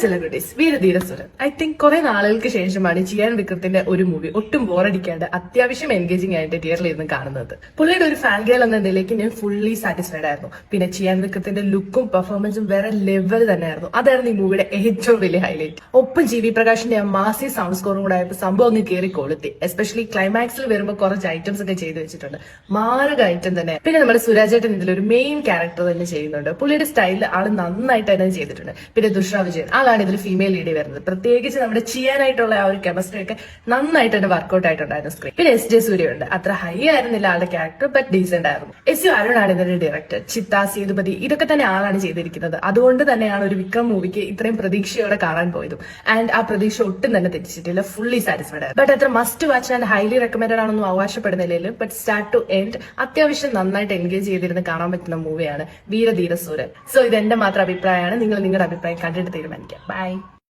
Celebrities വീരധീരസുരൻ. I think കുറെ നാളുകൾക്ക് ശേഷമാണ് ചിയാൻ വിക്രത്തിന്റെ ഒരു മൂവി ഒട്ടും ബോറടിക്കാണ്ട് അത്യാവശ്യം എൻഗേജിംഗ് ആയിട്ട് തിയേറ്ററിൽ ഇരുന്ന് കാണുന്നത്. പുള്ളിയുടെ ഒരു ഫാൻ ഗേൾ എന്ന നിലയ്ക്ക് ഞാൻ ഫുള്ളി സാറ്റിസ്ഫൈഡ് ആയിരുന്നു. പിന്നെ ചിയാൻ വിക്രത്തിന്റെ ലുക്കും പെർഫോമൻസും വേറെ ലെവൽ തന്നെയായിരുന്നു. അതായിരുന്നു ഈ മൂവിയുടെ ഏറ്റവും വലിയ ഹൈലൈറ്റ്. ഒപ്പം ജി.വി. പ്രകാശിന്റെ ആ മാസി സൗണ്ട് സ്കോറും കൂടെ ആയപ്പോൾ സംഭവം അങ്ങ് കയറി കൊളുത്തി. എസ്പെഷ്യലി ക്ലൈമാക്സിൽ വരുമ്പോൾ കുറച്ച് ഐറ്റംസ് ഒക്കെ ചെയ്തു വെച്ചിട്ടുണ്ട്. മാരക ഐറ്റം തന്നെ. പിന്നെ നമ്മുടെ സുരാജേട്ടൻ ഇതിലൊരു മെയിൻ ക്യാരക്ടർ തന്നെ ചെയ്യുന്നുണ്ട്. പുള്ളിയുടെ സ്റ്റൈലിൽ ആള് നന്നായിട്ട് തന്നെ ചെയ്തിട്ടുണ്ട്. പിന്നെ ദുഷ്ര വിജയൻ, ആളാണ് ഇതിൽ ഫീമെയിൽ ലീഡ് വരുന്നത്. പ്രത്യേകിച്ച് നമ്മുടെ ചെയ്യാനായിട്ടുള്ള ആ ഒരു കെമിസ്ട്രി ഒക്കെ നന്നായിട്ട് തന്നെ വർക്ക്ഔട്ട് ആയിട്ടുണ്ടായിരുന്നു സ്ക്രീൻ. പിന്നെ S.J. സൂര്യ ഉണ്ട്. അത്ര ഹൈ ആയിരുന്നില്ല ആളുടെ ക്യാരക്ടർ, ബട്ട് ഡീസെന്റ് ആയിരുന്നു. S.U. അരുണാണ് ഇതിന്റെ ഡയറക്ടർ. ചിത്ത, സേതുപതി ഇതൊക്കെ തന്നെ ആളാണ് ചെയ്തിരിക്കുന്നത്. അതുകൊണ്ട് തന്നെയാണ് ഒരു വിക്രം മൂവിക്ക് ഇത്രയും പ്രതീക്ഷയോടെ കാണാൻ പോയതും. ആൻഡ് ആ പ്രതീക്ഷ ഒട്ടും തന്നെ തെറ്റിച്ചിട്ടില്ല. ഫുള്ളി സാറ്റിസ്ഫൈഡ് ആയിരുന്നു. ബട്ട് അത്ര must watch and highly recommended ആണെന്നും അവകാശപ്പെടുന്നില്ലെങ്കിലും ബട്ട് സ്റ്റാർട്ട് ടു എൻഡ് അത്യാവശ്യം നന്നായിട്ട് എൻഗേജ് ചെയ്തിരുന്ന് കാണാൻ പറ്റുന്ന മൂവിയാണ് വീരധീരസൂരൻ. സോ ഇത് എന്റെ മാത്രം അഭിപ്രായമാണ്. നിങ്ങൾ നിങ്ങളുടെ അഭിപ്രായം കണ്ടിട്ട് തീരുമാനിക്കാം. ബൈ.